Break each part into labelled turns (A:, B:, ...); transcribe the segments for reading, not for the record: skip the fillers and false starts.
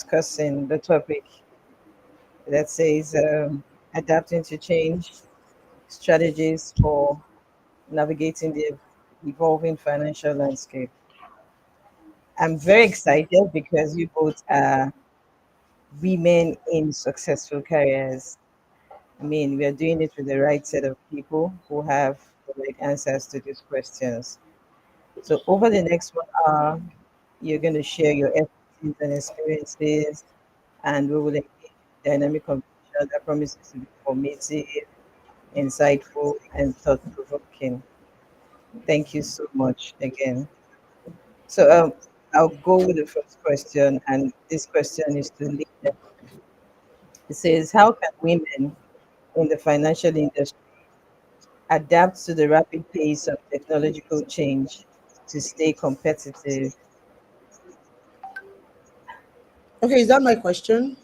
A: discussing the topic that says adapting to change, strategies for navigating the evolving financial landscape. I'm very excited because you both are women in successful careers. I mean, we are doing it with the right set of people who have the right answers to these questions. So, over the next 1 hour, you're going to share your expertise and experiences, and we will engage in dynamic conversation that promises to be informative, insightful, and thought provoking. Thank you so much again. So, I'll go with the first question, and this question is to Lina. It says, how can women in the financial industry adapt to the rapid pace of technological change to stay competitive?
B: Okay, is that my question?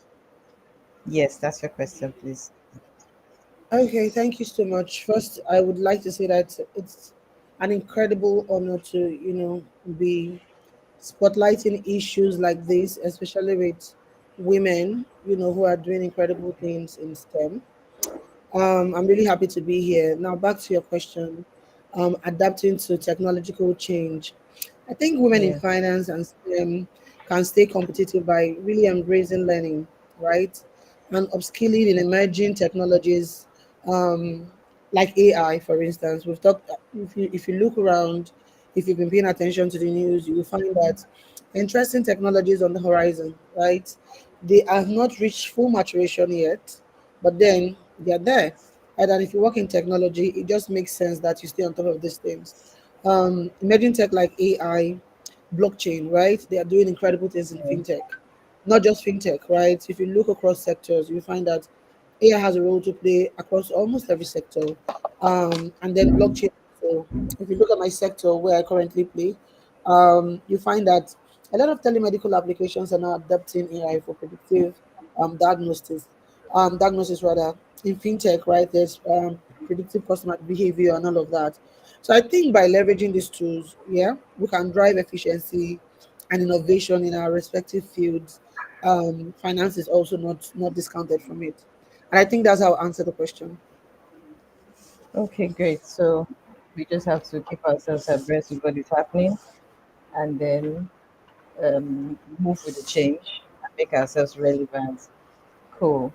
A: Yes, that's your question, please.
B: Okay, thank you so much. First, I would like to say that it's an incredible honor to, be spotlighting issues like this, especially with women, who are doing incredible things in STEM. I'm really happy to be here. Now, back to your question, adapting to technological change. I think women in
A: Yeah,
B: finance and STEM can stay competitive by really embracing learning, right? And upskilling in emerging technologies, um, like AI, for instance. We've talked. If you look around, if you've been paying attention to the news, you will find that interesting technologies on the horizon, right? They have not reached full maturation yet, but then they're there. And if you work in technology, it just makes sense that you stay on top of these things. Emerging tech like AI, blockchain, right? They are doing incredible things in
A: yeah.
B: fintech, not just fintech, right? If you look across sectors, you find that AI has a role to play across almost every sector. And then blockchain. So if you look at my sector where I currently play, you find that a lot of telemedical applications are now adopting AI for predictive diagnosis. Diagnosis rather in fintech, right? There's predictive customer behavior and all of that. So I think by leveraging these tools, yeah, we can drive efficiency and innovation in our respective fields. Finance is also not discounted from it, and I think that's how I answer the question.
A: Okay, great. So we just have to keep ourselves abreast with what is happening and then move with the change and make ourselves relevant. Cool.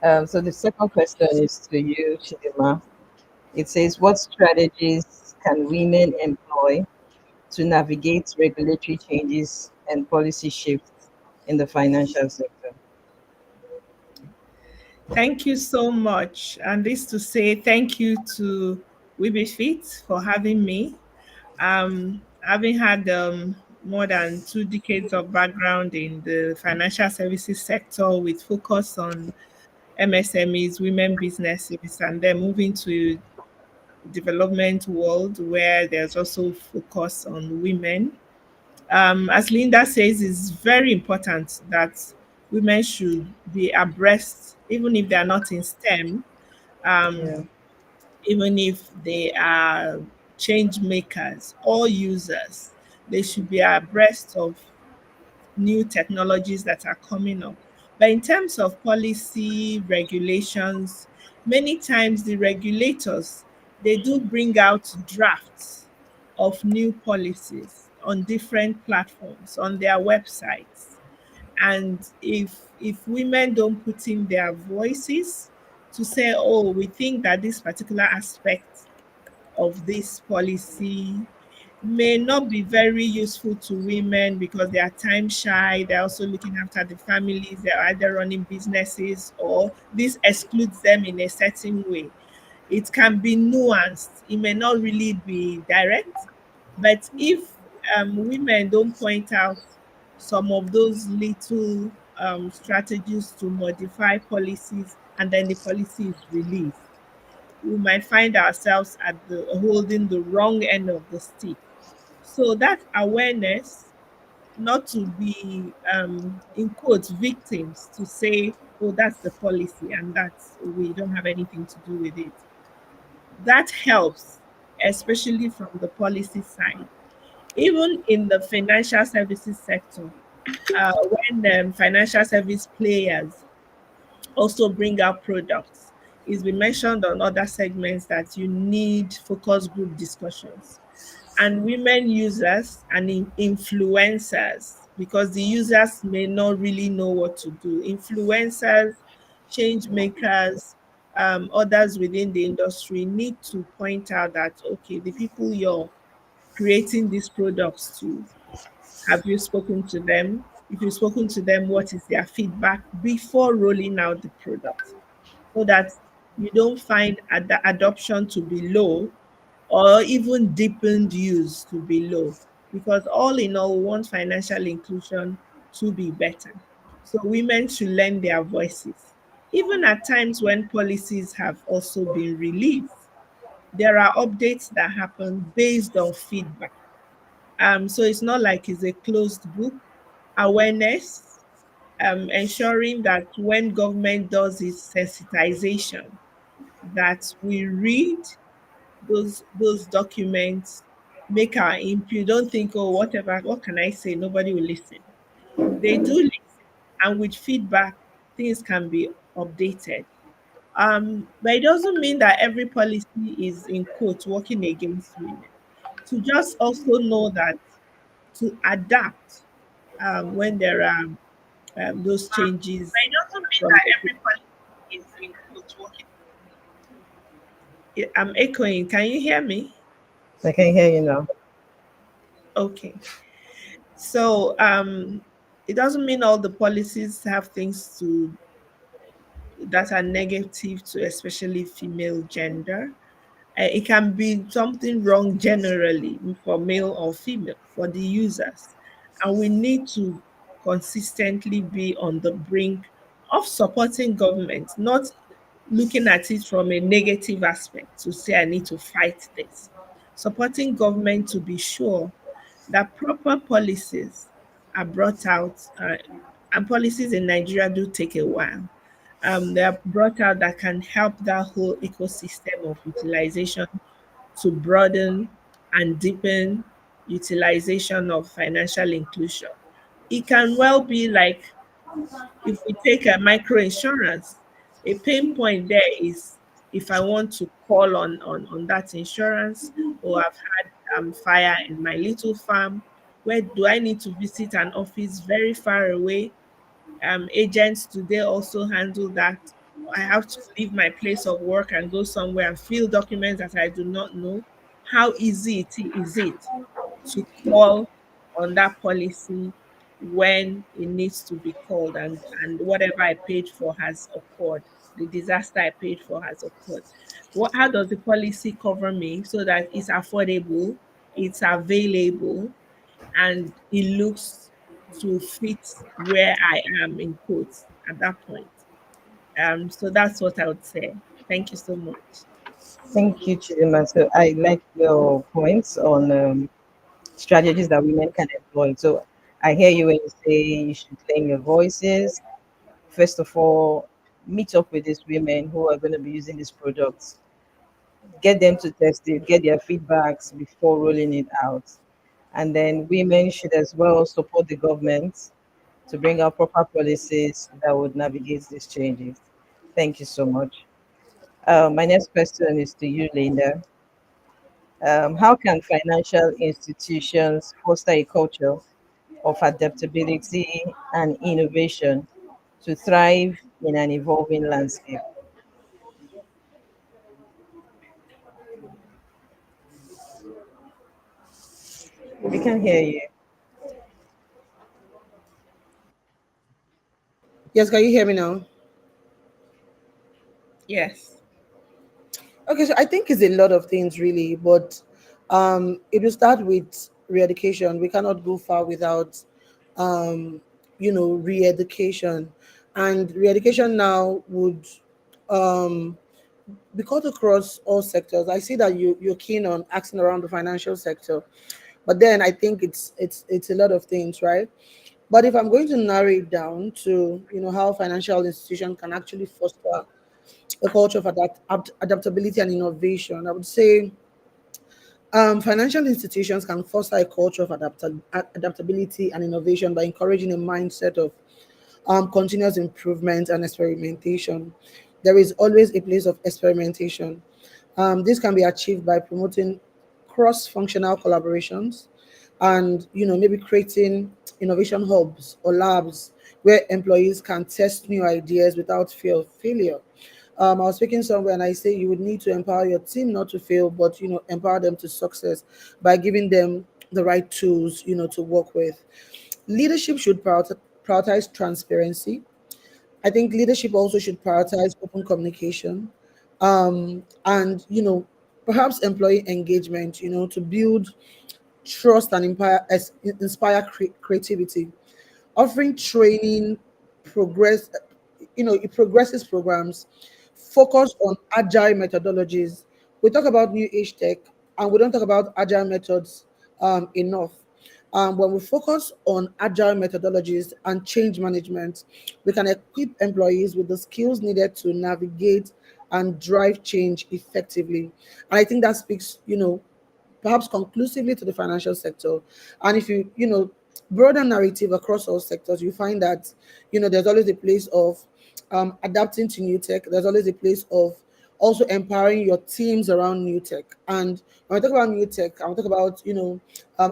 A: So the second question is to you, Chidima. It says, what strategies can women employ to navigate regulatory changes and policy shifts in the financial sector?
C: Thank you so much. And this to say thank you to Wibbifit for having me. Having had more than 2 decades of background in the financial services sector with focus on MSMEs, women businesses, and then moving to development world where there's also focus on women. As Linda says, it's very important that women should be abreast, even if they are not in STEM,
A: Yeah.
C: um, even if they are change makers or users, they should be abreast of new technologies that are coming up. But in terms of policy regulations, many times the regulators they do bring out drafts of new policies on different platforms on their websites. And if women don't put in their voices to say, oh, we think that this particular aspect of this policy may not be very useful to women because they are time shy. They're also looking after the families. They're either running businesses or this excludes them in a certain way. It can be nuanced. It may not really be direct, but if women don't point out some of those little strategies to modify policies and then the policy is released, we might find ourselves at the holding the wrong end of the stick. So that awareness, not to be in quotes victims, to say, "Oh, that's the policy, and that's we don't have anything to do with it." That helps, especially from the policy side. Even in the financial services sector, when financial service players also bring out products. It's been mentioned on other segments that you need focus group discussions. And women users and influencers, because the users may not really know what to do. Influencers, change makers, others within the industry need to point out that, okay, the people you're creating these products to, have you spoken to them? If you've spoken to them, what is their feedback before rolling out the product? So that you don't find adoption to be low or even deepened use to be low. Because all in all, we want financial inclusion to be better. So women should lend their voices. Even at times when policies have also been released, there are updates that happen based on feedback. So it's not like it's a closed book. Awareness, ensuring that when government does its sensitization, that we read those documents, make our input. Don't think, oh, whatever, what can I say? Nobody will listen. They do listen, and with feedback, things can be updated. But it doesn't mean that every policy is in quote working against women. To just also know that to adapt when there are those
B: But
C: changes
B: it doesn't mean
C: from
B: that
C: the.
B: everybody is in quotes working.
C: I'm echoing. Can you hear me?
A: I can hear you now.
C: Okay. So it doesn't mean all the policies have things to that are negative to especially female gender. It can be something wrong generally for male or female for the users, and we need to consistently be on the brink of supporting government, not looking at it from a negative aspect to say I need to fight this. Supporting government to be sure that proper policies are brought out, and policies in Nigeria do take a while. They are brought out that can help that whole ecosystem of utilization to broaden and deepen utilization of financial inclusion. It can well be like if we take a micro insurance, a pain point there is if I want to call on that insurance, or I've had fire in my little farm, where do I need to visit an office very far away? Agents today also handle that. I have to leave my place of work and go somewhere and fill documents that I do not know. How easy is it to call on that policy when it needs to be called, and whatever I paid for has occurred. The disaster I paid for has occurred. How does the policy cover me so that it's affordable, it's available, and it looks to fit where I am in quotes at that point. So that's what I would say. Thank you so much.
A: Thank you, Chidima. So I like your points on strategies that women can employ. So I hear you when you say you should claim your voices. First of all, meet up with these women who are going to be using these products. Get them to test it, get their feedbacks before rolling it out. And then women should as well support the government to bring out proper policies that would navigate these changes. Thank you so much. My next question is to you, Linda. How can financial institutions foster a culture of adaptability and innovation to thrive in an evolving landscape? We can hear you.
B: Yes, can you hear me now?
C: Yes.
B: Okay, so I think it's a lot of things really, but if you start with re-education, we cannot go far without um, re-education, and re-education now would um, be cut across all sectors. I see that you're keen on asking around the financial sector, but then I think it's a lot of things, right? But if I'm going to narrow it down to how financial institution can actually foster a culture of adaptability and innovation, I would say Financial institutions can foster a culture of adaptability and innovation by encouraging a mindset of continuous improvement and experimentation. There is always a place of experimentation. This can be achieved by promoting cross-functional collaborations, and maybe creating innovation hubs or labs where employees can test new ideas without fear of failure. I was speaking somewhere and I say you would need to empower your team not to fail, but empower them to success by giving them the right tools to work with. Leadership should prioritize transparency. I think leadership also should prioritize open communication, and perhaps employee engagement, to build trust and inspire creativity. Offering training, progress, it progresses programs, focus on agile methodologies. We talk about new age tech, and we don't talk about agile methods enough. When we focus on agile methodologies and change management, we can equip employees with the skills needed to navigate and drive change effectively. And I think that speaks, perhaps conclusively to the financial sector. And if broader narrative across all sectors, you find that there's always a place of adapting to new tech. There's always a place of also empowering your teams around new tech. And when I talk about new tech, I will talk about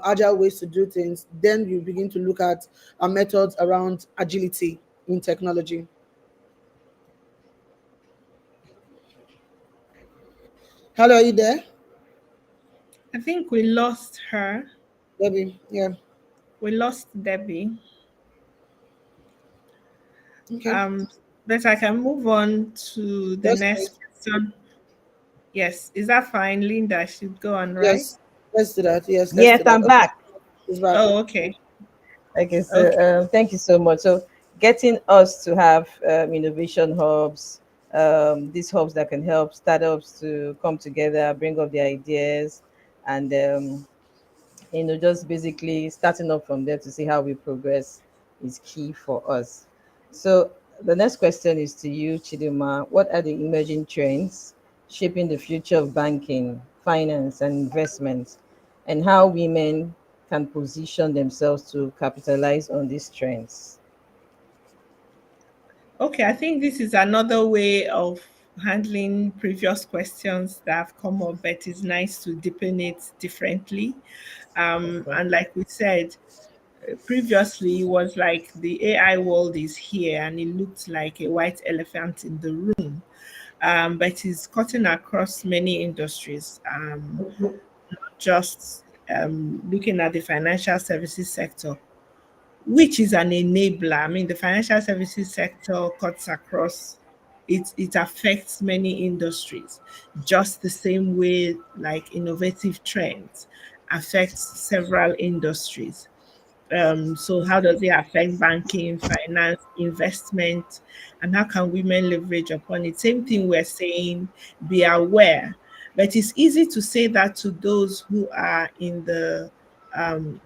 B: agile ways to do things. Then you begin to look at methods around agility in technology. Hello, are you there,
C: I think we lost her.
B: Debbie? Yeah.
C: We lost Debbie.
B: Okay.
C: Um, but I can move on to the
B: That's great.
C: next question. Yes, is that fine? Linda should go on, right?
B: Yes. Let's do that. Yes, let's
A: Yes,
B: do that.
A: I'm
B: Okay.
A: back.
B: It's back.
C: Oh, okay.
A: Okay, so
C: Okay.
A: thank you so much. So, getting us to have innovation hubs, these hubs that can help startups to come together, bring up their ideas, and just basically starting up from there to see how we progress is key for us. So, the next question is to you, Chidima. What are the emerging trends shaping the future of banking, finance, and investments, and how women can position themselves to capitalize on these trends?
C: Okay, I think this is another way of handling previous questions that have come up, but it's nice to deepen it differently.
A: Okay.
C: And like we said, previously it was like the AI world is here and it looked like a white elephant in the room, but it's cutting across many industries, just looking at the financial services sector, which is an enabler. I mean, the financial services sector cuts across, it affects many industries, just the same way like innovative trends affects several industries. So how does it affect banking, finance, investment, and how can women leverage upon it? Same thing we're saying, be aware. But it's easy to say that to those who are in the um,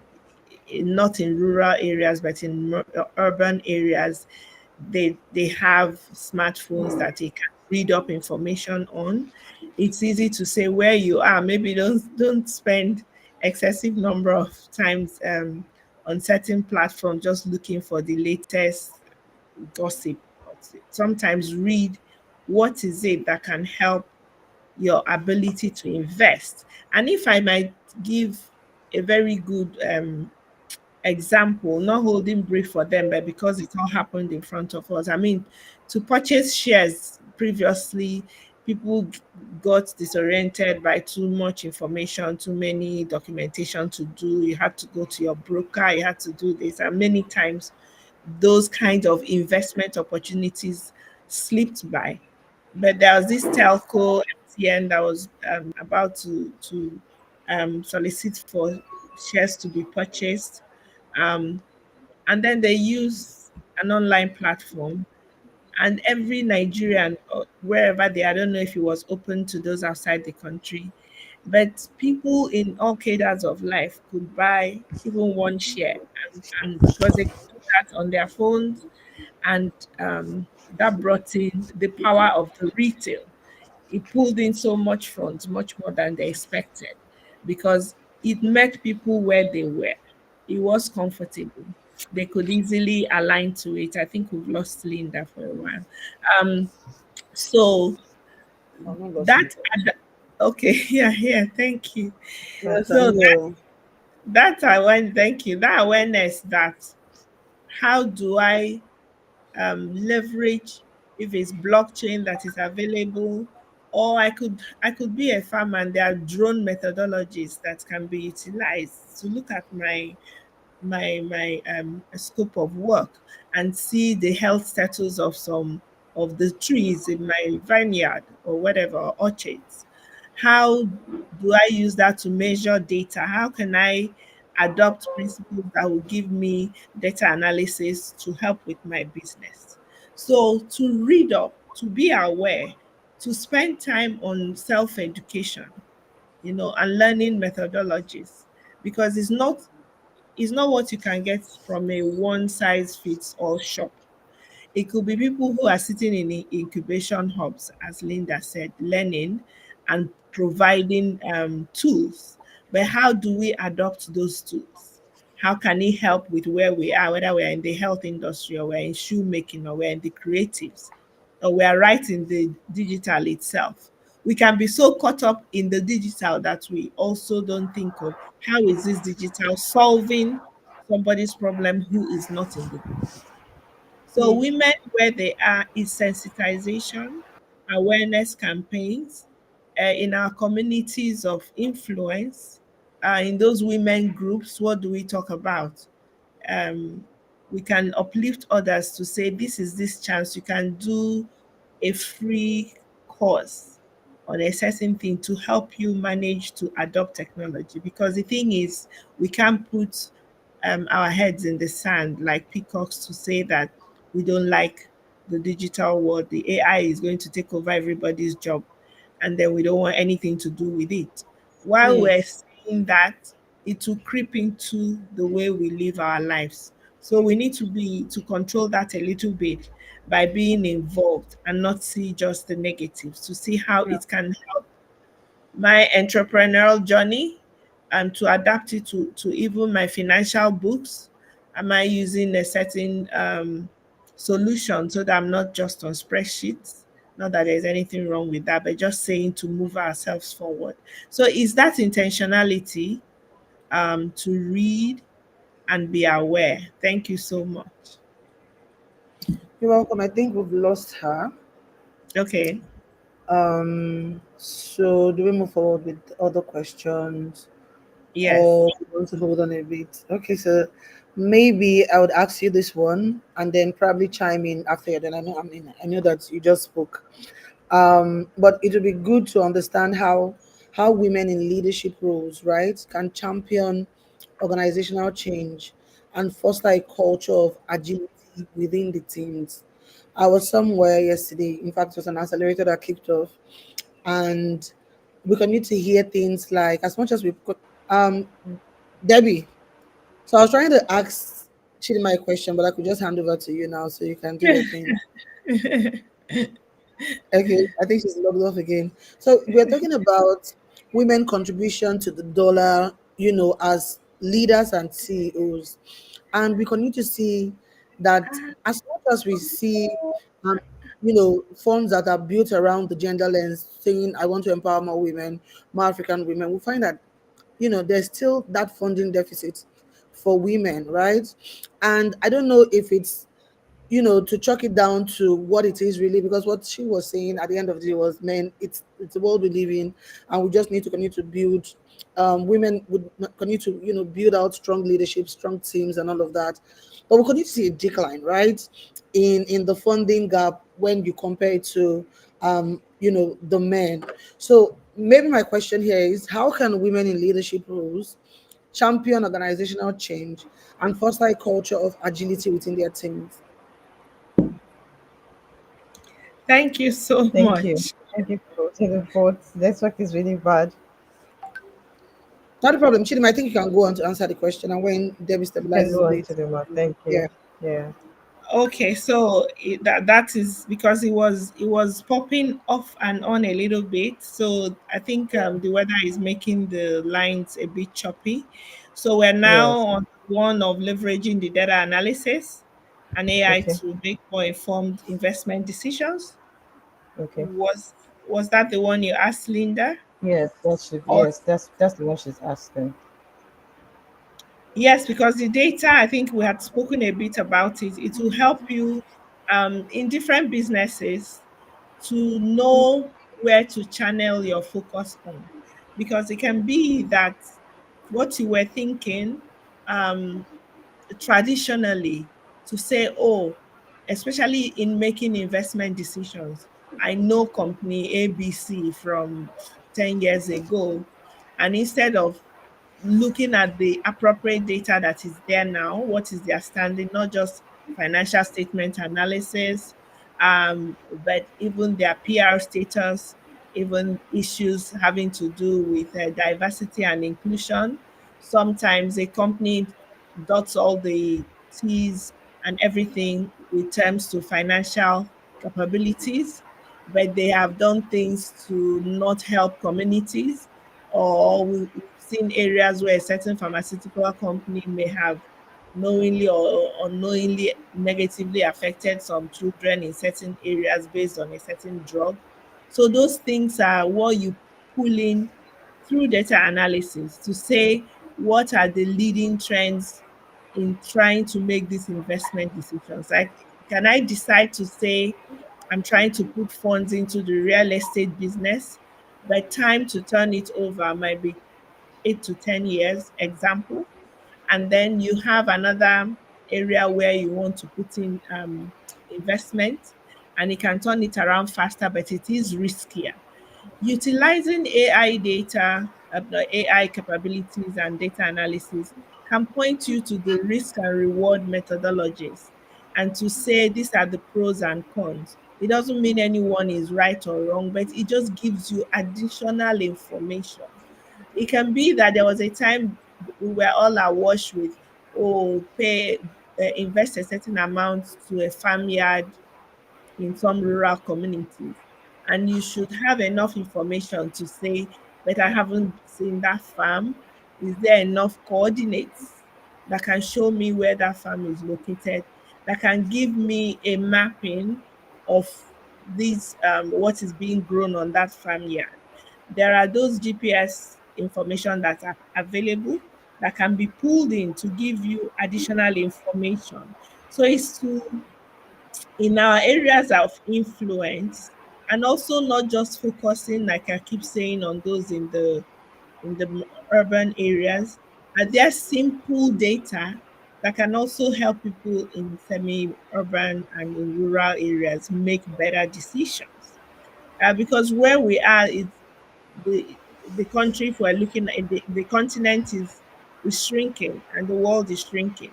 C: not in rural areas, but in urban areas. They have smartphones that they can read up information on. It's easy to say where you are. Maybe don't spend excessive number of times on certain platforms just looking for the latest gossip. Sometimes read what is it that can help your ability to invest. And if I might give a very good example, not holding brief for them, but because it all happened in front of us. I mean, to purchase shares previously, people got disoriented by too much information, too many documentation to do. You had to go to your broker, you had to do this, and many times those kinds of investment opportunities slipped by. But there was this telco MTN that was about to solicit for shares to be purchased, um, and then they use an online platform, and every Nigerian, or wherever they are, I don't know if it was open to those outside the country, but people in all cadres of life could buy even one share, and because they could do that on their phones, and that brought in the power of the retail. It pulled in so much funds, much more than they expected. because it met people where they were. It was comfortable. They could easily align to it. I think we've lost Linda for a while. Um, so
B: I'm not lost
C: that
B: interest.
C: okay, yeah, yeah, thank you.
B: Yes,
C: So
B: I'm here.
C: that awareness, thank you. That awareness that how do I leverage if it's blockchain that is available, or I could be a farmer and there are drone methodologies that can be utilized to look at my scope of work and see the health status of some of the trees in my vineyard or whatever, or orchards. How do I use that to measure data? How can I adopt principles that will give me data analysis to help with my business? So to read up, to be aware, to spend time on self-education, and learning methodologies, because it's not what you can get from a one size fits all shop. It could be people who are sitting in incubation hubs, as Linda said, learning and providing tools. But how do we adopt those tools? How can it help with where we are, whether we're in the health industry or we're in shoemaking or we're in the creatives or we're right in the digital itself? We can be so caught up in the digital that we also don't think of how is this digital solving somebody's problem who is not in the. So
B: Mm.
C: women where they are is sensitization, awareness campaigns in our communities of influence. In those women groups, what do we talk about? um, we can uplift others to say this is this chance you can do a free course on a certain thing to help you manage to adopt technology, because the thing is we can't put our heads in the sand like peacocks to say that we don't like the digital world, the AI is going to take over everybody's job, and then we don't want anything to do with it. While
B: Mm.
C: we're saying that, it will creep into the way we live our lives. So we need to control that a little bit by being involved and not see just the negatives, to see how
B: Yeah.
C: it can help my entrepreneurial journey and to adapt it to even my financial books. Am I using a certain solution so that I'm not just on spreadsheets? Not that there's anything wrong with that, but just saying to move ourselves forward. So is that intentionality to read and be aware? Thank you so much.
B: You're welcome. I think we've lost her.
C: Okay.
B: So do we move forward with other questions
C: Yes.
B: or we want to hold on a bit? Okay, so maybe I would ask you this one and then probably chime in after. Then I know that you just spoke. But it would be good to understand how women in leadership roles, right, can champion organizational change and foster a culture of agility within the teams. I was somewhere yesterday, in fact, it was an accelerator that kicked off, and we continue to hear things like, as much as we could, um, Debbie. So I was trying to ask Chidima a question, but I could just hand over to you now so you can do your thing. Okay, I think she's logged off again. So we're talking about women contribution to the dollar, as leaders and CEOs. And we continue to see that as much as we see, um, funds that are built around the gender lens, saying, I want to empower more women, more African women, we find that, there's still that funding deficit for women, right? And I don't know if it's to chalk it down to what it is really, because what she was saying at the end of the day was, man, it's the world we live in, and we just need to continue to build. Women would continue to build out strong leadership, strong teams, and all of that. But we continue to see a decline, right, in the funding gap when you compare it to the men. So maybe my question here is, how can women in leadership roles champion organizational change and foster a culture of agility within their teams?
C: Thank you so
A: Thank you.
C: much.
A: Thank you for taking forth. Network is really bad.
B: Not a problem. Chidima, I think you can go on to answer the question. And when Debbie
A: You can
B: stabilizes a
A: go on
B: bit,
A: to the mark. Thank you.
B: yeah.
A: Yeah.
C: Okay, so that is because it was popping off and on a little bit. So I think
A: Yeah.
C: the weather is making the lines a bit choppy. So we're now
A: Yes.
C: on one of leveraging the data analysis and AI
A: Okay.
C: to make more informed investment decisions.
A: Okay.
C: Was that the one you asked, Linda?
A: Yes,
C: Or
A: yes, that's the one she's asking.
C: yes, because the data, I think we had spoken a bit about it. It will help you in different businesses to know where to channel your focus on. Because it can be that what you were thinking um, traditionally to say, oh, especially in making investment decisions, I know company ABC from 10 years ago. And instead of looking at the appropriate data that is there now, what is their standing, not just financial statement analysis, but even their PR status, even issues having to do with diversity and inclusion. Sometimes a company dots all the T's and everything with terms to financial capabilities, but they have done things to not help communities, or we've seen areas where a certain pharmaceutical company may have knowingly or unknowingly negatively affected some children in certain areas based on a certain drug. So those things are what you pull in through data analysis to say what are the leading trends in trying to make these investment decisions. Like, can I decide to say I'm trying to put funds into the real estate business, but time to turn it over might be 8 to 10 years, example, and then you have another area where you want to put in investment, and it can turn it around faster, but it is riskier. Utilizing AI data, the AI capabilities and data analysis can point you to the risk and reward methodologies and to say these are the pros and cons. It doesn't mean anyone is right or wrong, but it just gives you additional information. It can be that there was a time we were all awash with, oh, invest a certain amount to a farmyard in some rural communities. And you should have enough information to say, but I haven't seen that farm. Is there enough coordinates that can show me where that farm is located, that can give me a mapping of this what is being grown on that farmyard? There are those GPS information that are available that can be pulled in to give you additional information. So it's to in our areas of influence, and also not just focusing, like I keep saying, on those in the urban areas. Are there simple data that can also help people in semi-urban and in rural areas make better decisions? Because where we are is the the country, if we're looking at the continent is shrinking and the world is shrinking.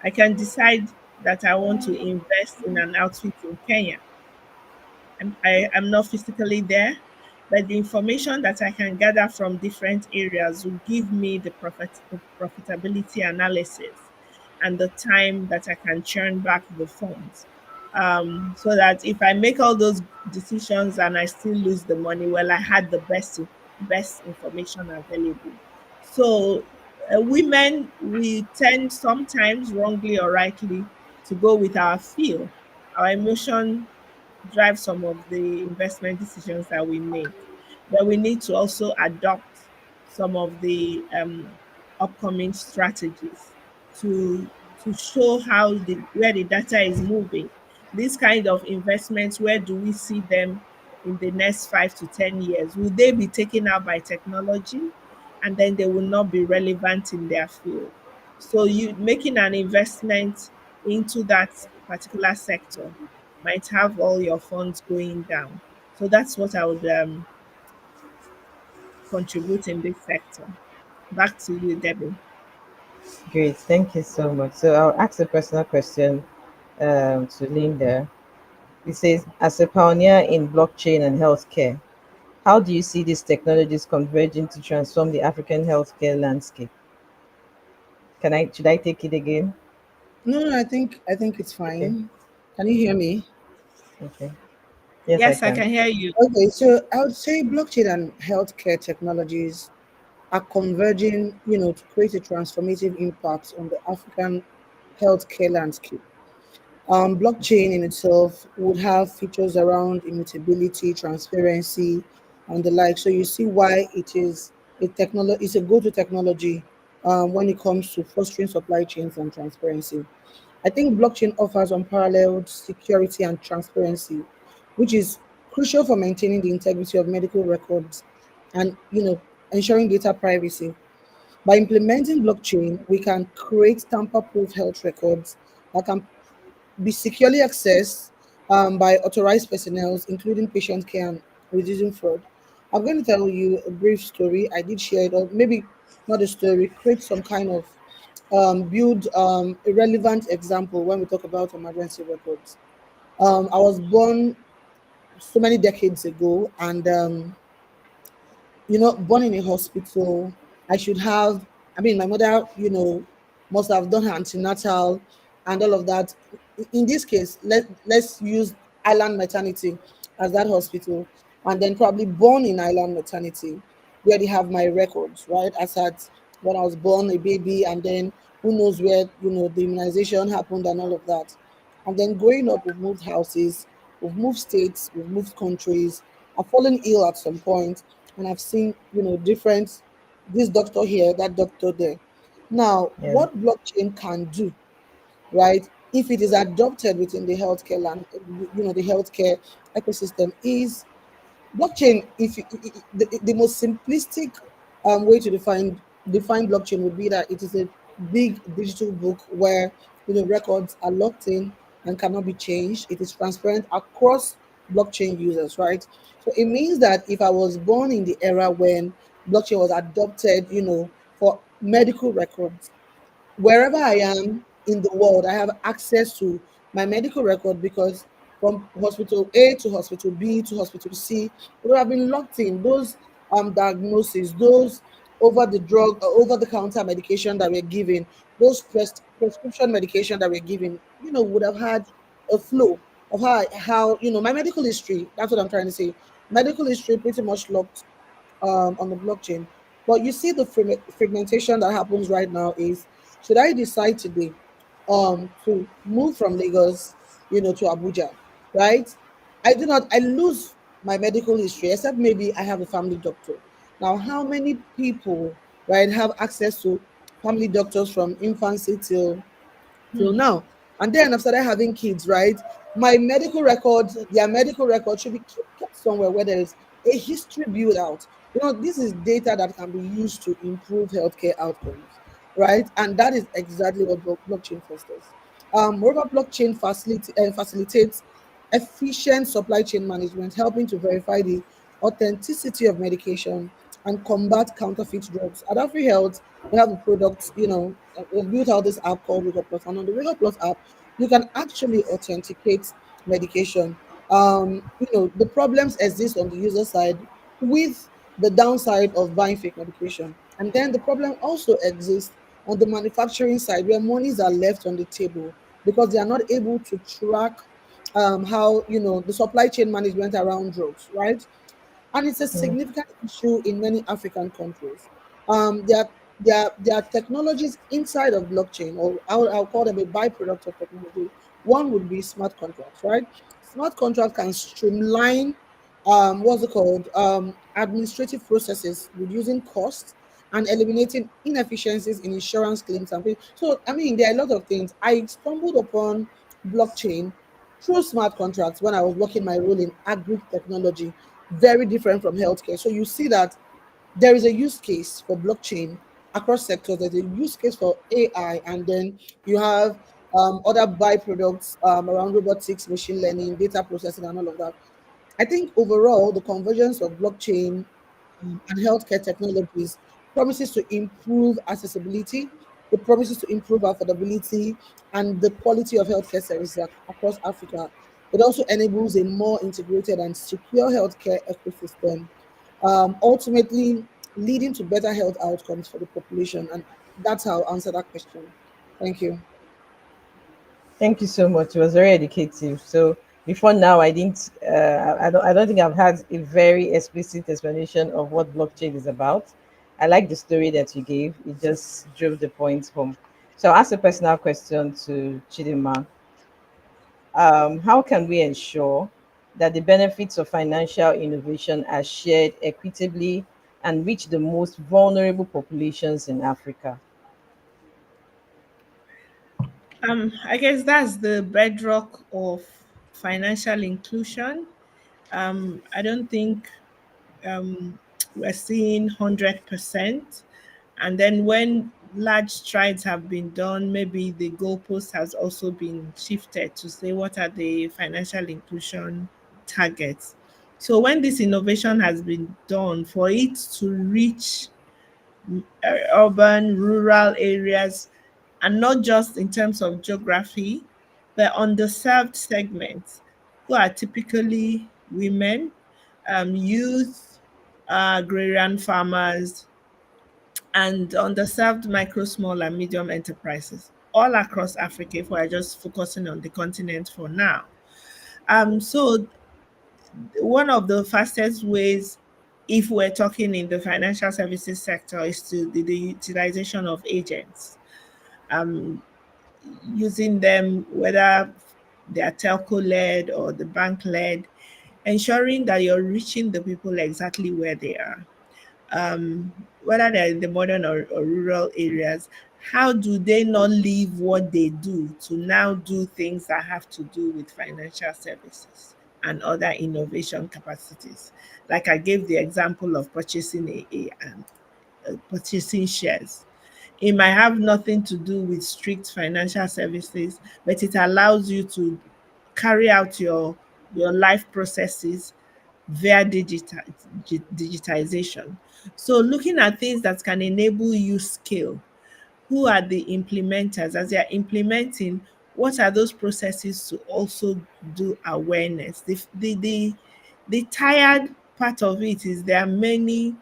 C: I can decide that I want to invest in an outfit in Kenya. I'm not physically there, but the information that I can gather from different areas will give me the profitability analysis and the time that I can churn back the funds. So that if I make all those decisions and I still lose the money, well, I had the best information available. So women, we tend sometimes wrongly or rightly to go with our feel, our emotion drive some of the investment decisions that we make. But we need to also adopt some of the upcoming strategies to show how where the data is moving. These kind of investments, where do we see them in the next 5 to 10 years? Will they be taken out by technology, and then they will not be relevant in their field? So you making an investment into that particular sector might have all your funds going down. So that's what I would contribute in this sector. Back to you, Debbie.
A: Great, thank you so much. So I'll ask a personal question to Linda. It says, as a pioneer in blockchain and healthcare, how do you see these technologies converging to transform the African healthcare landscape? Should I take it again?
B: No, I think it's
A: Okay.
B: fine. Can you hear me?
A: Okay. Yes, I
C: Yes, I
A: can.
C: can hear you.
B: Okay, so I would say blockchain and healthcare technologies are converging, to create a transformative impact on the African healthcare landscape. Blockchain in itself would have features around immutability, transparency, and the like. So you see why it is it's a go-to technology when it comes to fostering supply chains and transparency. I think blockchain offers unparalleled security and transparency, which is crucial for maintaining the integrity of medical records and ensuring data privacy. By implementing blockchain, we can create tamper-proof health records that can be securely accessed by authorized personnel, including patient care and reducing fraud. I'm going to tell you a brief story. I did share it, or maybe not a story, create some kind of build a relevant example when we talk about emergency records. I was born so many decades ago, and born in a hospital. I should have, I mean, my mother, must have done her antenatal and all of that. In this case, let's use Island Maternity as that hospital, and then probably born in Island Maternity, where they have my records, right? As at when I was born, a baby, and then who knows where, the immunization happened and all of that. And then growing up, we've moved houses, we've moved states, we've moved countries. I've fallen ill at some point, and I've seen, different, this doctor here, that doctor there. Now,
A: Yeah.
B: what blockchain can do, right, if it is adopted within the healthcare land, the healthcare ecosystem, is blockchain. If the most simplistic way to define blockchain would be that it is a big digital book where records are locked in and cannot be changed. It is transparent across blockchain users, right? So it means that if I was born in the era when blockchain was adopted, for medical records, wherever I am in the world, I have access to my medical record, because from hospital A to hospital B to hospital C, it would have been locked in. Those diagnoses, those over the counter medication that we're given, those prescription medication that we're given, would have had a flow of how my medical history. That's what I'm trying to say. Medical history pretty much locked on the blockchain. But you see the fragmentation that happens right now is, should I decide today to move from Lagos, to Abuja, right? I lose my medical history, except maybe I have a family doctor. Now, how many people, right, have access to family doctors from infancy till now? And then I've started having kids, right? My medical records, their medical records should be kept somewhere where there is a history build out. This is data that can be used to improve healthcare outcomes, right? And that is exactly what blockchain fosters. Moreover, blockchain facilitates efficient supply chain management, helping to verify the authenticity of medication and combat counterfeit drugs. At Afri Health, we have a product, we've built out this app called Wiggle Plus. And on the Wiggle Plus app, you can actually authenticate medication. The problems exist on the user side with the downside of buying fake medication. And then the problem also exists on the manufacturing side, where monies are left on the table because they are not able to track how the supply chain management around drugs, right? And it's a
A: Mm.
B: significant issue in many African countries. There are technologies inside of blockchain, or I'll call them a byproduct of technology. One would be smart contracts, right? Smart contract can streamline what's it called, administrative processes, reducing costs and eliminating inefficiencies in insurance claims and so I mean there are a lot of things. I stumbled upon blockchain through smart contracts when I was working my role in agri technology, very different from healthcare. So you see that there is a use case for blockchain across sectors. There's a use case for AI, and then you have other byproducts around robotics, machine learning, data processing, and all of that. I think overall, the convergence of blockchain and healthcare technologies promises to improve accessibility, it promises to improve affordability and the quality of healthcare services across Africa. It also enables a more integrated and secure healthcare ecosystem, ultimately leading to better health outcomes for the population. And that's how I'll answer that question. Thank you.
A: Thank you so much. It was very educative. So before now, I didn't. I don't think I've had a very explicit explanation of what blockchain is about. I like the story that you gave. It just drove the point home. So I'll ask a personal question to Chidima. How can we ensure that the benefits of financial innovation are shared equitably and reach the most vulnerable populations in Africa?
C: I guess that's the bedrock of financial inclusion. I don't think um, we're seeing 100%. And then when large strides have been done, maybe the goalpost has also been shifted to say what are the financial inclusion targets. So when this innovation has been done, for it to reach urban, rural areas, and not just in terms of geography, but underserved segments who are typically women, youth, agrarian farmers, and underserved micro, small, and medium enterprises all across Africa, if we're just focusing on the continent for now. So one of the fastest ways, if we're talking in the financial services sector, is to the utilization of agents, um, using them whether they are telco led or the bank led, ensuring that you're reaching the people exactly where they are, whether they're in the modern or rural areas. How do they not leave what they do to now do things that have to do with financial services and other innovation capacities? Like I gave the example of purchasing purchasing shares. It might have nothing to do with strict financial services, but it allows you to carry out your life processes via digitization. So looking at things that can enable you scale. Who are the implementers? As they are implementing, what are those processes to also do awareness? The tired part of it is there are many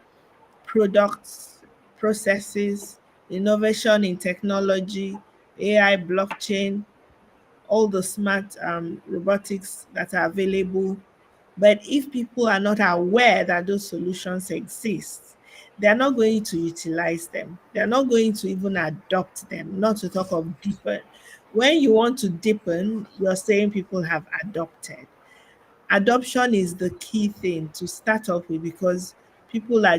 C: products, processes, innovation in technology, AI, blockchain, all the smart robotics that are available. But if people are not aware that those solutions exist, they are not going to utilize them. They are not going to even adopt them, not to talk of deepen. When you want to deepen, you're saying people have adopted. Adoption is the key thing to start off with because people are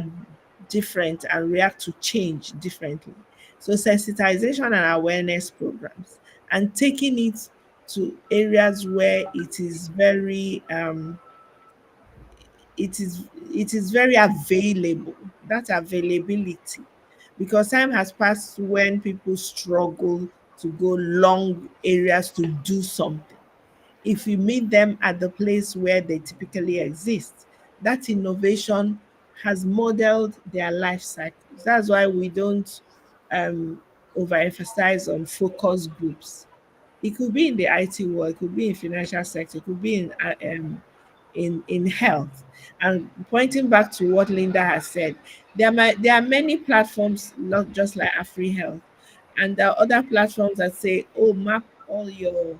C: different and react to change differently. So sensitization and awareness programs and taking it to areas where it is very available. That availability, because time has passed when people struggle to go long areas to do something. If you meet them at the place where they typically exist, that innovation has modeled their life cycles. That's why we don't um, overemphasize on focus groups. It could be in the IT world, it could be in financial sector, it could be in health. And pointing back to what Linda has said, there are many platforms, not just like Afri Health, and there are other platforms that say, "Oh, map all your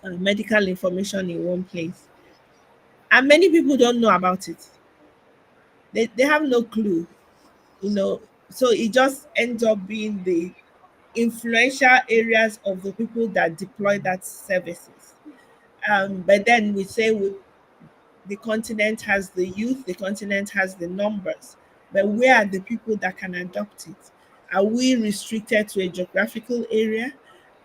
C: medical information in one place," and many people don't know about it. They have no clue, you know. So it just ends up being the influential areas of the people that deploy that services. But then we say the continent has the youth, the continent has the numbers, but where are the people that can adopt it? Are we restricted to a geographical area?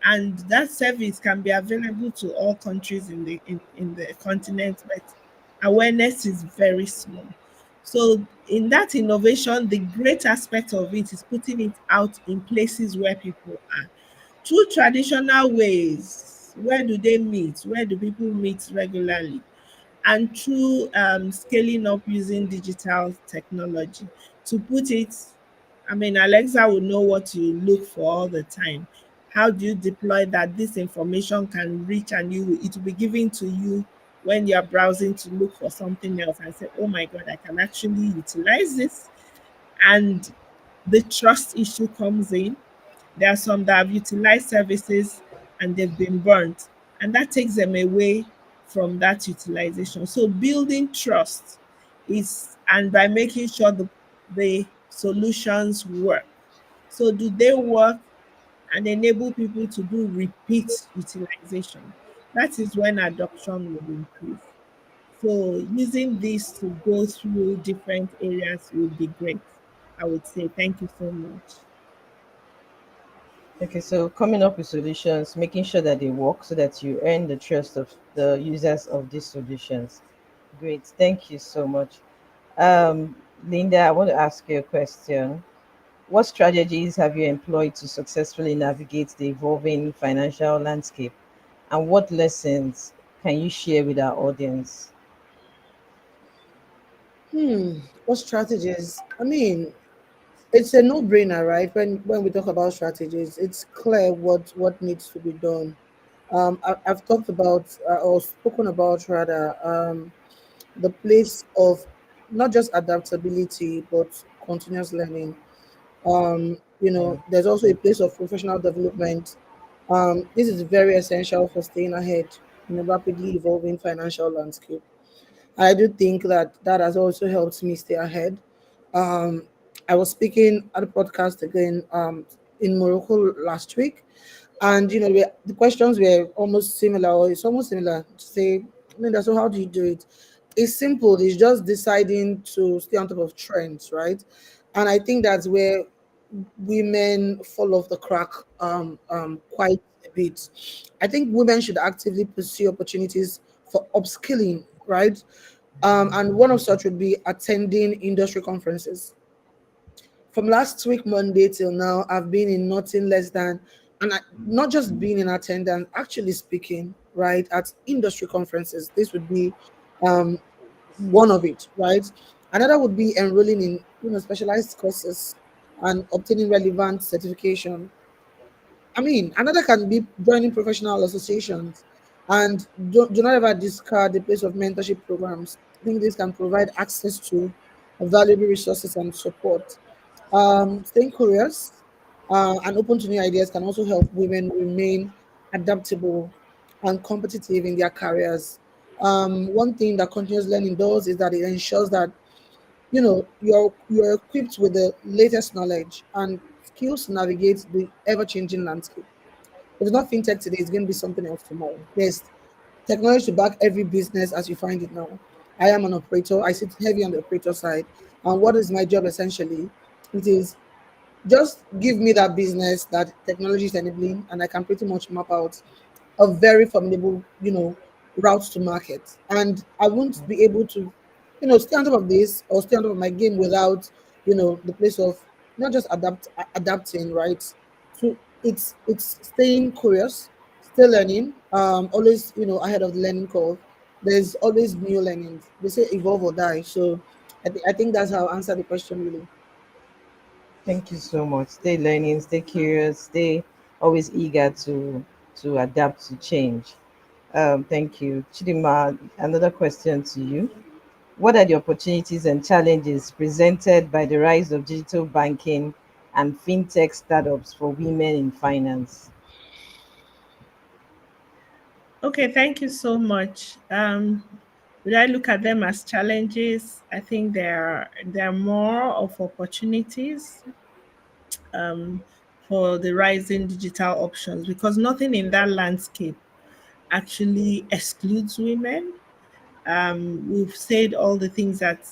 C: And that service can be available to all countries in the continent, but awareness is very small. So in that innovation, the great aspect of it is putting it out in places where people are. Through traditional ways, where do they meet? Where do people meet regularly? And through scaling up using digital technology. To put it, I mean, Alexa will know what you look for all the time. How do you deploy that this information can reach and it will be given to you when you're browsing to look for something else and say, oh my God, I can actually utilize this. And the trust issue comes in. There are some that have utilized services and they've been burnt, and that takes them away from that utilization. So building trust is, and by making sure the solutions work. So do they work and enable people to do repeat utilization? That is when adoption will increase. So using this to go through different areas would be great. I would say thank you so much.
A: Okay, so coming up with solutions, making sure that they work so that you earn the trust of the users of these solutions. Great, thank you so much. Linda, I want to ask you a question. What strategies have you employed to successfully navigate the evolving financial landscape? And what lessons can you share with our audience?
B: What strategies? I mean, it's a no-brainer, right? When we talk about strategies, it's clear what needs to be done. I've talked about or spoken about rather the place of not just adaptability but continuous learning. There's also a place of professional development. This is very essential for staying ahead in a rapidly evolving financial landscape. I do think that that has also helped me stay ahead. Um, I was speaking at a podcast again in Morocco last week, and the questions were almost similar, or it's almost similar. To say, Linda, so how do you do it? It's simple. It's just deciding to stay on top of trends, right? And I think that's where women fall off the crack quite a bit. I think women should actively pursue opportunities for upskilling, right? And one of such would be attending industry conferences. From last week, Monday till now, I've been in nothing less than, not just being in attendance, actually speaking, right, at industry conferences. This would be um, one of it, right? Another would be enrolling in specialized courses and obtaining relevant certification. I mean, another can be joining professional associations, and do not ever discard the place of mentorship programs. I think this can provide access to valuable resources and support. Staying curious and open to new ideas can also help women remain adaptable and competitive in their careers. One thing that continuous learning does is that it ensures that you're equipped with the latest knowledge and skills to navigate the ever-changing landscape. If it's not fintech today, it's going to be something else tomorrow. There's technology to back every business as you find it now. I am an operator. I sit heavy on the operator side. And what is my job essentially? It is just give me that business that technology is enabling, and I can pretty much map out a very formidable, route to market. And I won't be able to, stay on top of this or stay on top of my game without, the place of not just adapting, right? So it's staying curious, still learning, always, ahead of the learning curve. There's always new learnings. They say evolve or die. So I think that's how I answer the question really.
A: Thank you so much. Stay learning, stay curious, stay always eager to adapt to change. Thank you. Chidima, another question to you. What are the opportunities and challenges presented by the rise of digital banking and fintech startups for women in finance?
C: Okay, thank you so much. Would I look at them as challenges? I think there are more of opportunities um, for the rising digital options, because nothing in that landscape actually excludes women. We've said all the things that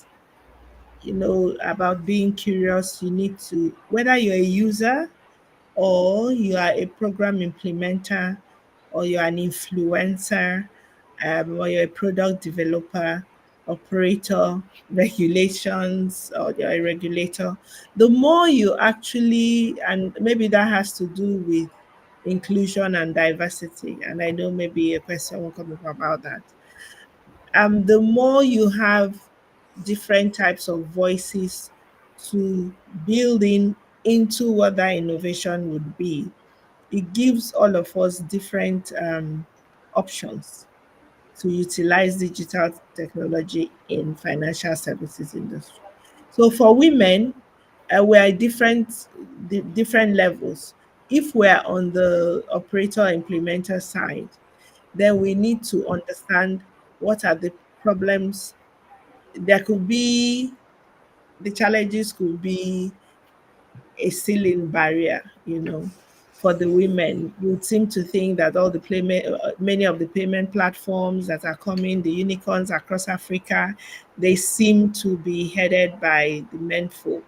C: about being curious. You need to, whether you're a user or you are a program implementer or you're an influencer, or you're a product developer, operator, regulations, or you're a regulator, the more you actually, and maybe that has to do with inclusion and diversity, and I know maybe a question will come up about that. The more you have different types of voices to build in into what that innovation would be, it gives all of us different options to utilize digital technology in financial services industry. So for women, we are at different levels. If we're on the operator implementer side, then we need to understand what are the problems. There could be the challenges could be a ceiling barrier, for the women. You would seem to think that all the payment, many of the payment platforms that are coming, the unicorns across Africa, they seem to be headed by the men folk.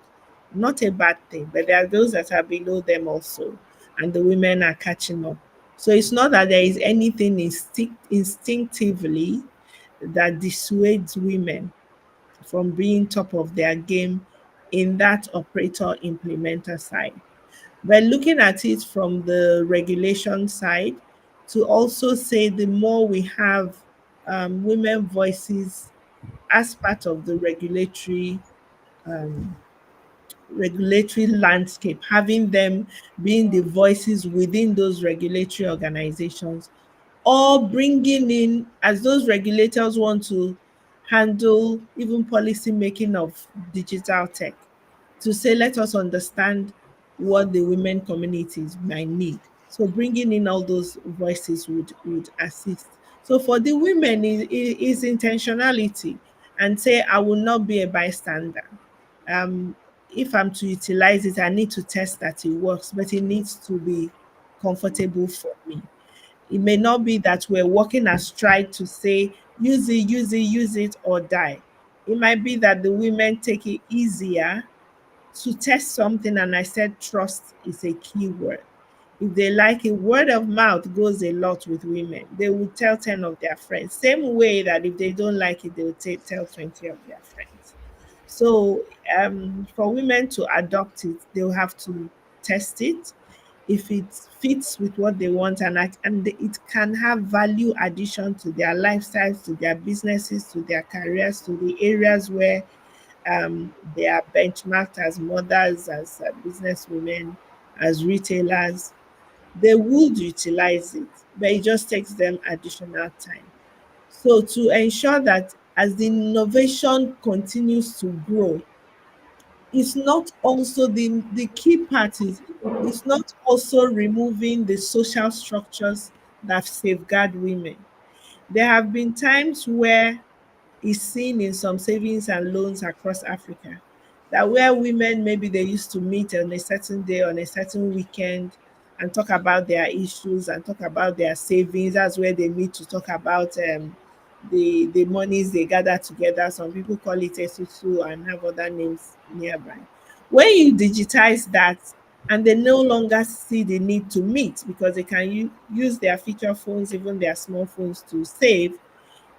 C: Not a bad thing, but there are those that are below them also, and the women are catching up. So it's not that there is anything instinctively that dissuades women from being top of their game in that operator implementer side. But looking at it from the regulation side, to also say the more we have women voices as part of the um, regulatory landscape, having them being the voices within those regulatory organizations, or bringing in, as those regulators want to handle even policy making of digital tech, to say, let us understand what the women communities might need. So bringing in all those voices would assist. So for the women is intentionality, and say, I will not be a bystander. Um, if I'm to utilize it, I need to test that it works, but it needs to be comfortable for me. It may not be that we're working astride to say, use it, use it, use it, or die. It might be that the women take it easier to test something, and I said trust is a key word. If they like it, word of mouth goes a lot with women. They will tell 10 of their friends. Same way that if they don't like it, they will tell 20 of their friends. So for women to adopt it, they'll have to test it. If it fits with what they want, and it can have value addition to their lifestyles, to their businesses, to their careers, to the areas where they are benchmarked as mothers, as businesswomen, as retailers, they would utilize it, but it just takes them additional time. So to ensure that as the innovation continues to grow, it's not also the key part is, it's not also removing the social structures that safeguard women. There have been times where is seen in some savings and loans across Africa. That where women, maybe they used to meet on a certain day, on a certain weekend, and talk about their issues and talk about their savings. That's where they meet to talk about the monies they gather together. Some people call it esusu and have other names nearby. When you digitize that, and they no longer see the need to meet because they can use their feature phones, even their small phones, to save,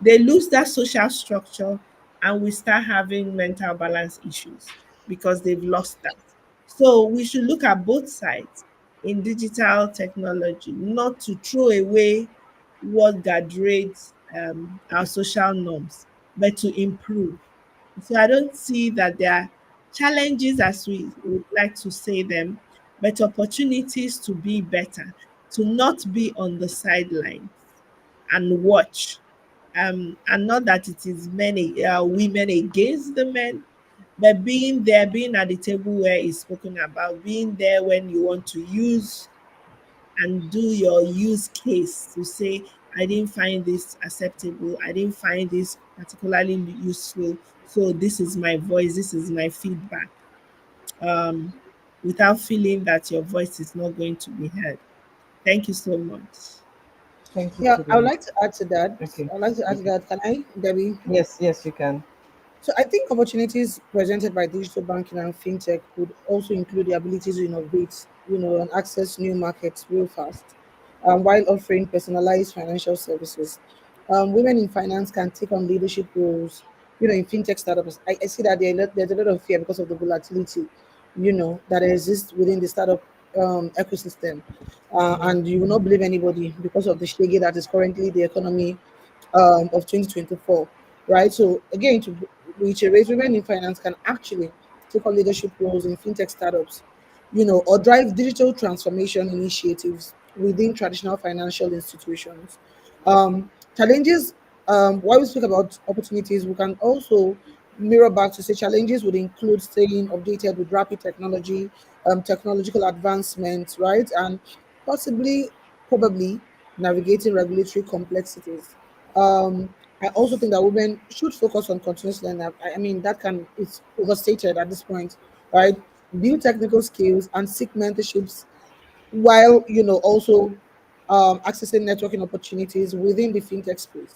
C: they lose that social structure, and we start having mental balance issues because they've lost that. So we should look at both sides in digital technology, not to throw away what guardrails our social norms, but to improve. So I don't see that there are challenges as we would like to say them, but opportunities to be better, to not be on the sidelines and watch, and not that it is many women against the men, but being there, being at the table where it's spoken about, being there when you want to use and do your use case to say, I didn't find this acceptable, I didn't find this particularly useful, so this is my voice, this is my feedback, um, without feeling that your voice is not going to be heard. Thank you so much.
A: Thank you
B: Yeah,
A: to
B: I would
A: them.
B: like to add to that.
A: Okay.
B: I'd like to add to
A: Okay.
B: that. Can I, Debbie?
A: Yes, yes, you can.
B: So I think opportunities presented by digital banking and fintech could also include the ability to innovate, and access new markets real fast, while offering personalized financial services. Women in finance can take on leadership roles, in fintech startups. I see that there's a lot of fear because of the volatility, that exists within the startup ecosystem. And you will not believe anybody because of the shaggy that is currently the economy of 2024, right? So again, to reiterate, women in finance can actually take on leadership roles in fintech startups, or drive digital transformation initiatives within traditional financial institutions. Challenges, while we speak about opportunities, we can also mirror back to say challenges would include staying updated with rapid technology, technological advancements, right? And possibly, probably navigating regulatory complexities. I also think that women should focus on continuous learning. I mean, that can, it's overstated at this point, right? Build technical skills and seek mentorships while, also accessing networking opportunities within the fintech space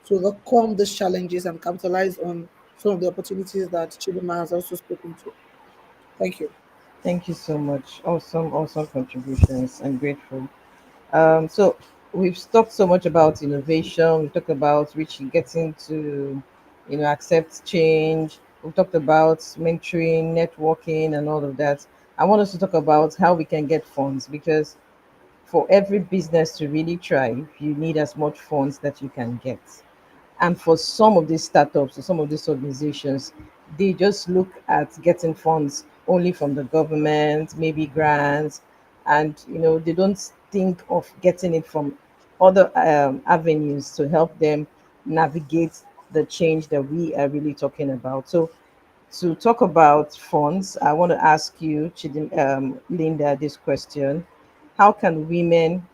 B: to overcome these challenges and capitalize on some of the opportunities that Chidima has also spoken to. Thank you.
A: Thank you so much. Awesome, awesome contributions. I'm grateful. So we've talked so much about innovation. We've talked about reaching, getting to, accept change. We've talked about mentoring, networking, and all of that. I want us to talk about how we can get funds, because for every business to really thrive, you need as much funds that you can get. And for some of these startups or some of these organizations, they just look at getting funds only from the government, maybe grants, and they don't think of getting it from other avenues to help them navigate the change that we are really talking about. So to talk about funds, I want to ask you, Linda, this question: how can women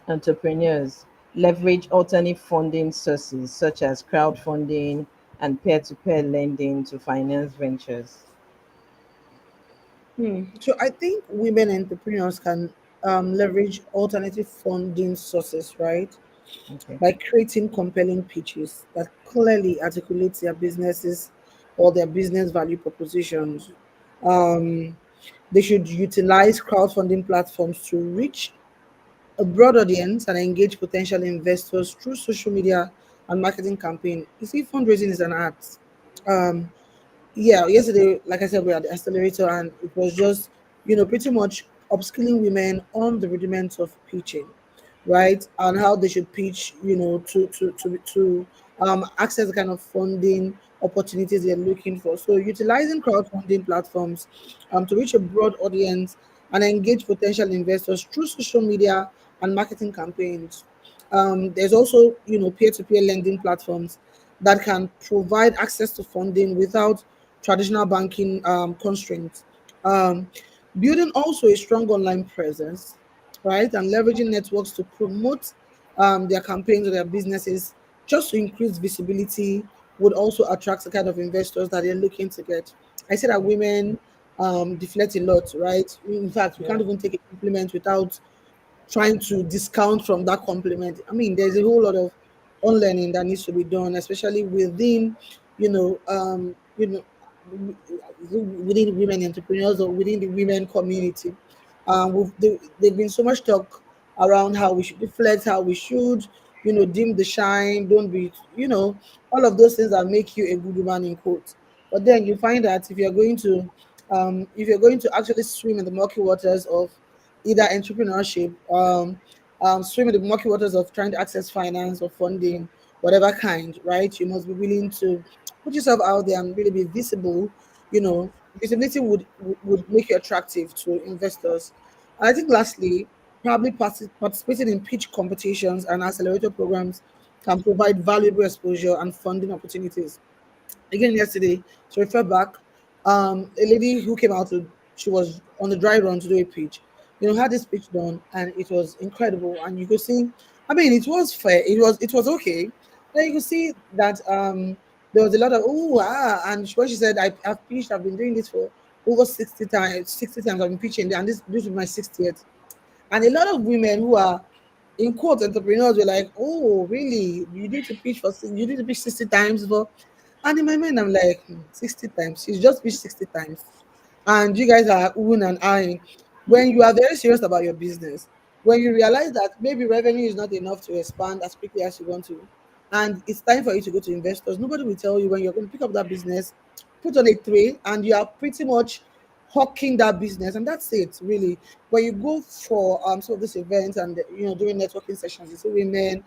A: entrepreneurs leverage alternate funding sources such as crowdfunding and peer-to-peer lending to finance ventures?
B: So I think women entrepreneurs can leverage alternative funding sources, right?
A: Okay.
B: By creating compelling pitches that clearly articulate their businesses or their business value propositions. Um, they should utilize crowdfunding platforms to reach a broad audience and engage potential investors through social media and marketing campaign. You see, fundraising is an art. Um, yeah, yesterday, like I said, we had the accelerator, and it was just, pretty much upskilling women on the rudiments of pitching, right? And how they should pitch, to access the kind of funding opportunities they're looking for. So utilizing crowdfunding platforms to reach a broad audience and engage potential investors through social media and marketing campaigns. There's also, peer-to-peer lending platforms that can provide access to funding without traditional banking constraints. Um, Building also a strong online presence, right, and leveraging networks to promote their campaigns or their businesses just to increase visibility would also attract the kind of investors that they're looking to get. I say that women deflect a lot, right? In fact, we
A: Yeah.
B: can't even take a compliment without trying to discount from that compliment. I mean, there's a whole lot of unlearning that needs to be done, especially within, you know, um, you know, within women entrepreneurs or within the women community. There've been so much talk around how we should deflect, how we should, dim the shine, don't be, all of those things that make you a good woman in quotes. But then you find that if you're going to actually swim in the murky waters of either entrepreneurship, swim in the murky waters of trying to access finance or funding, whatever kind, right? You must be willing to put yourself out there and really be visible. Visibility would make you attractive to investors. And I think lastly, probably participating in pitch competitions and accelerator programs can provide valuable exposure and funding opportunities. Again, yesterday, to refer back, a lady who came out to, she was on the dry run to do a pitch, had this pitch done, and it was incredible. And you could see, I mean, it was fair, it was okay. Then you could see that there was a lot of and when she said, I've pitched, I've been doing this for over 60 times, 60 times I've been pitching, and this is my 60th. And a lot of women who are in quote entrepreneurs were like, "Oh, really? You need to pitch 60 times for." And in my mind, I'm like, 60 times. She's just pitched 60 times. And you guys are oohing and eyeing. When you are very serious about your business, when you realize that maybe revenue is not enough to expand as quickly as you want to, and it's time for you to go to investors, nobody will tell you when you're going to pick up that business, put on a tray, and you are pretty much hawking that business, and that's it really. When you go for some of these events and doing networking sessions, you see women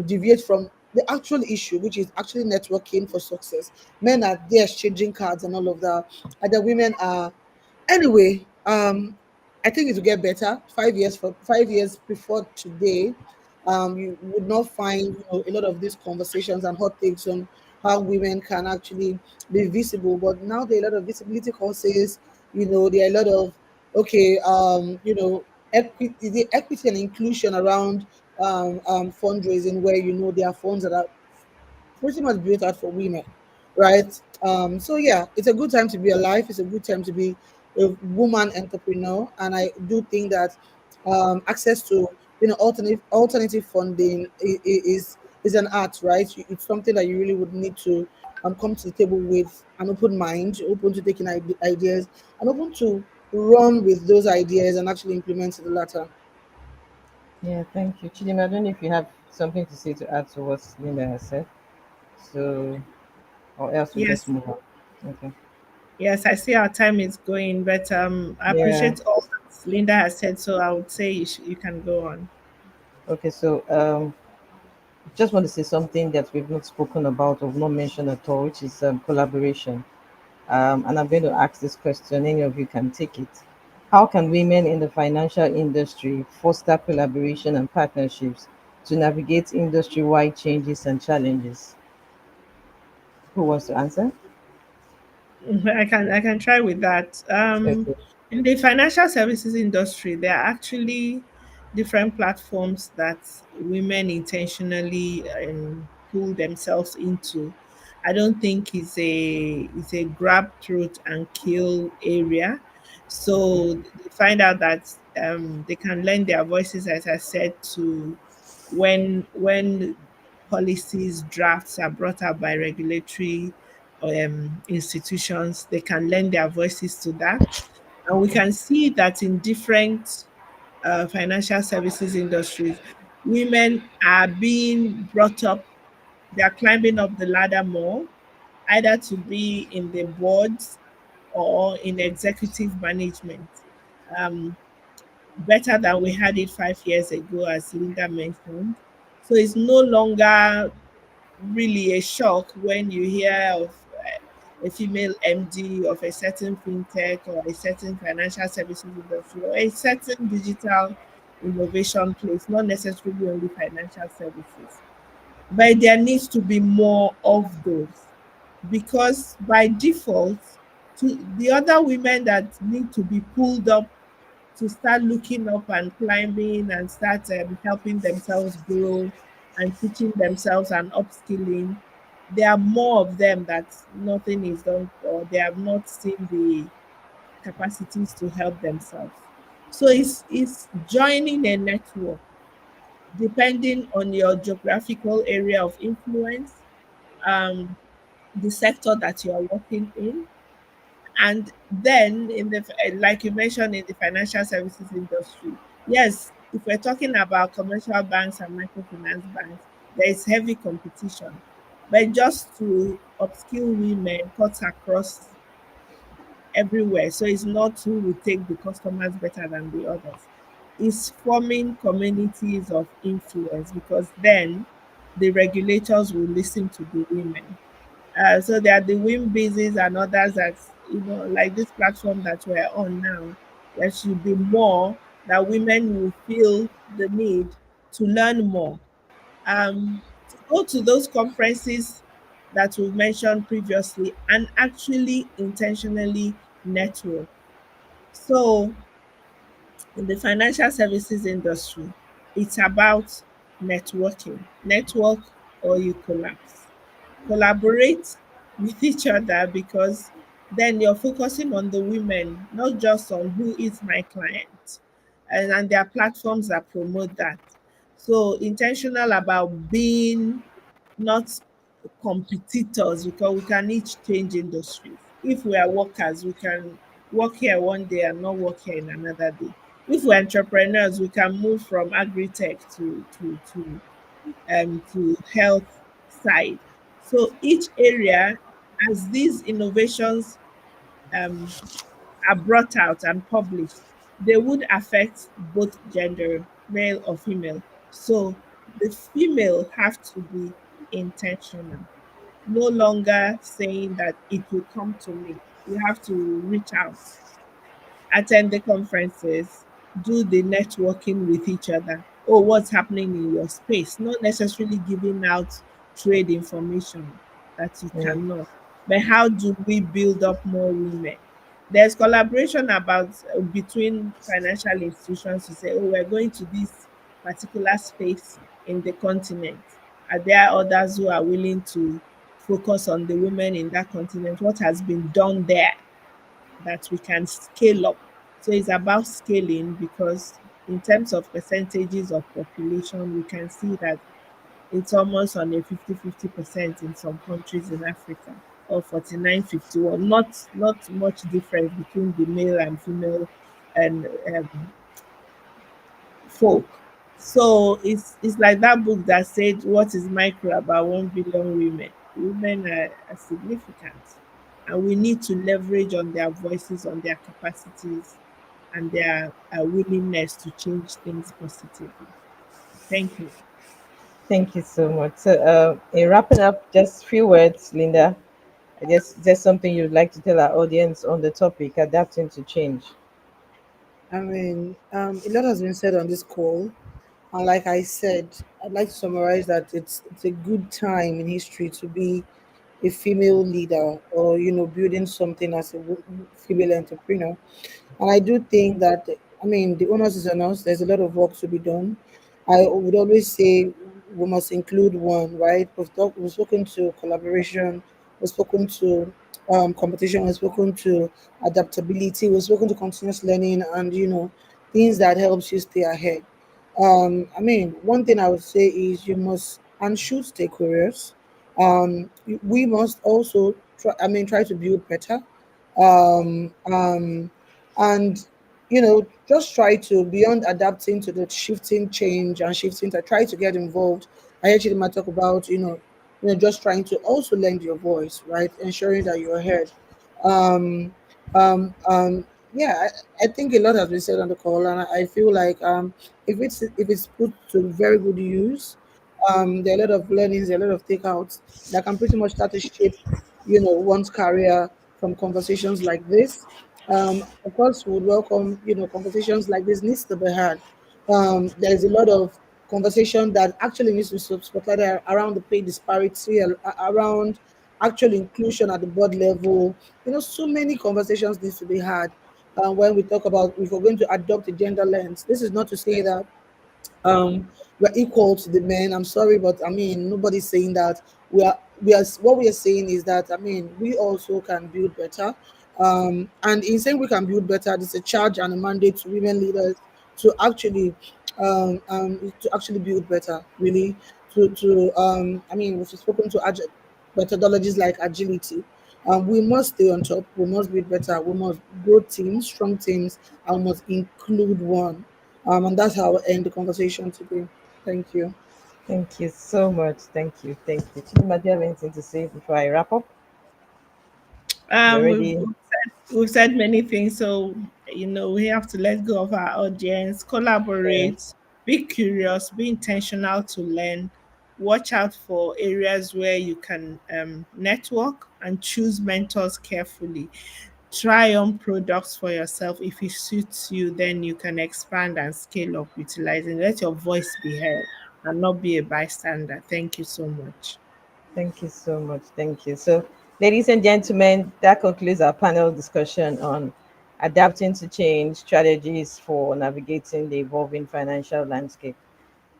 B: deviate from the actual issue, which is actually networking for success. Men are there exchanging cards and all of that, and the women are, anyway. I think it will get better. 5 years before today, you would not find, a lot of these conversations and hot takes on how women can actually be visible. But now there are a lot of visibility courses. There are a lot of, okay, the equity and inclusion around fundraising, where there are funds that are pretty much built out for women, right? So yeah, it's a good time to be alive. It's a good time to be a woman entrepreneur, and I do think that access to alternative funding is an art, right? It's something that you really would need to come to the table with an open mind, open to taking ideas, and open to run with those ideas and actually implement the latter.
A: Yeah, thank you. Chidima, I don't know if you have something to say to add to what Linda has said. So, or else we just
C: Yes,
A: move on. Okay.
C: yes, I see our time is going, but I
A: Yeah.
C: appreciate all that Linda has said, so I would say you can go on.
A: Okay. So, just want to say something that we've not spoken about or not mentioned at all, which is collaboration. And I'm going to ask this question. Any of you can take it. How can women in the financial industry foster collaboration and partnerships to navigate industry-wide changes and challenges? Who wants to answer?
C: I can try with that.
A: Okay.
C: In the financial services industry, there are actually different platforms that women intentionally pull themselves into. I don't think it's a grab throat and kill area. So they find out that they can lend their voices, as I said, to when policies drafts are brought up by regulatory institutions, they can lend their voices to that. And we can see that in different financial services industries, women are being brought up, they are climbing up the ladder more, either to be in the boards or in executive management. Um, Better than we had it 5 years ago, as Linda mentioned. So it's no longer really a shock when you hear of a female MD of a certain fintech or a certain financial services industry or a certain digital innovation place, not necessarily only financial services. But there needs to be more of those, because by default, to the other women that need to be pulled up to start looking up and climbing and start helping themselves grow and teaching themselves and upskilling. There are more of them that nothing is done, or they have not seen the capacities to help themselves. So it's joining a network depending on your geographical area of influence, um, the sector that you are working in, and then in the like you mentioned in the financial services industry, yes, if we're talking about commercial banks and microfinance banks, there is heavy competition. But just to upskill women cuts across everywhere. So it's not who will take the customers better than the others. It's forming communities of influence, because then the regulators will listen to the women. So there are the Win Business and others that, like this platform that we're on now, there should be more that women will feel the need to learn more. To go to those conferences that we mentioned previously and actually intentionally network. So in the financial services industry, it's about networking. Network or you collapse. Collaborate with each other, because then you're focusing on the women, not just on who is my client. And there are platforms that promote that. So intentional about being not competitors, because we can each change industries. If we are workers, we can work here one day and not work here in another day. If we're entrepreneurs, we can move from agri-tech to health side. So each area, as these innovations um, are brought out and published, they would affect both gender, male or female. So the female have to be intentional, no longer saying that it will come to me. You have to reach out, attend the conferences, do the networking with each other. oh, what's happening in your space, not necessarily giving out trade information that you
A: Yeah.
C: cannot. But how do we build up more women? There's collaboration about between financial institutions to say, oh, we're going to this particular space in the continent. Are there others who are willing to focus on the women in that continent? What has been done there that we can scale up? So it's about scaling because in terms of percentages of population, we can see that it's almost on a 50-50% in some countries in Africa, or 49-51. Not much difference between the male and female and folk. So it's like that book that said, "What is micro about 1 billion women?" Women are significant, and we need to leverage on their voices, on their capacities, and their willingness to change things positively. Thank you.
A: Thank you so much. So, in wrapping up, just few words, Linda. I guess there's something you'd like to tell our audience on the topic, adapting to change.
B: I mean, a lot has been said on this call, and like I said, I'd like to summarize that it's a good time in history to be a female leader, or building something as a female entrepreneur. And I do think that, I mean, the onus is on us. There's a lot of work to be done. I would always say we must include one, right? We've spoken to collaboration, we've spoken to competition, we've spoken to adaptability, we've spoken to continuous learning, and things that helps you stay ahead. I mean, one thing I would say is you must and should stay curious. We must also try to build better. Um, um, and just try to, beyond adapting to the shifting change and shifting, to try to get involved. I actually might talk about just trying to also lend your voice, right, ensuring that you're heard. um yeah, I think a lot has been said on the call, and I feel like if it's put to very good use, there are a lot of learnings, there are a lot of takeouts that can pretty much start to shape one's career from conversations like this. Of course, we would welcome, conversations like this needs to be had. There's a lot of conversation that actually needs to be spotlighted around the pay disparity, around actual inclusion at the board level. So many conversations needs to be had. When we talk about, if we're going to adopt a gender lens, this is not to say that we're equal to the men. I'm sorry, but I mean, nobody's saying that. We are what we are saying is that, I mean, we also can build better. And in saying we can build better, there's a charge and a mandate to women leaders to actually build better, really. I mean, we've spoken to methodologies like agility. We must stay on top, we must build better, we must grow teams, strong teams, and we must include one. And that's how I'll end the conversation today. Thank you.
A: Thank you so much. Thank you. Thank you. Chidima, do you have anything to say before I wrap up? You're
C: Um, we've,
A: ready?
C: we've we've said many things, so we have to let go of our audience,
A: Yeah.
C: collaborate, be curious, be intentional to learn, watch out for areas where you can network, and choose mentors carefully. Try on products for yourself. If it suits you, then you can expand and scale up utilizing. Let your voice be heard and not be a bystander. Thank you so much.
A: Thank you so much. Thank you. So, ladies and gentlemen, that concludes our panel discussion on adapting to change strategies for navigating the evolving financial landscape.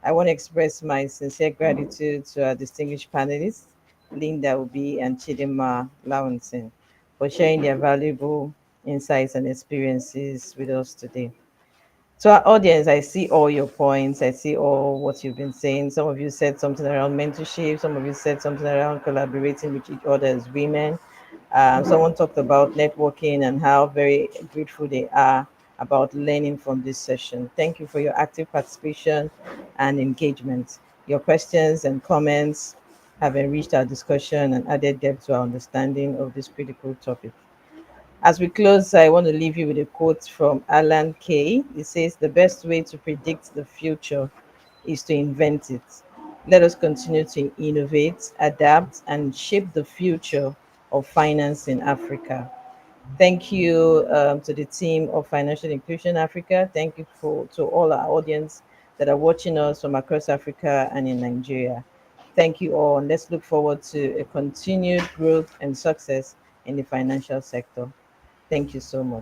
A: I want to express my sincere gratitude to our distinguished panelists, Linda Obi and Chidima Lawenson, for sharing their valuable insights and experiences with us today. To our audience, I see all your points. I see all what you've been saying. Some of you said something around mentorship. Some of you said something around collaborating with each other as women. Someone talked about networking and how very grateful they are about learning from this session. Thank you for your active participation and engagement. Your questions and comments have enriched our discussion and added depth to our understanding of this critical topic. As we close, I want to leave you with a quote from Alan Kay. It says, "The best way to predict the future is to invent it. Let us continue to innovate, adapt, and shape the future of finance in Africa." Thank you to the team of Financial Inclusion Africa. Thank you to all our audience that are watching us from across Africa and in Nigeria. Thank you all, and let's look forward to a continued growth and success in the financial sector. Thank you so much.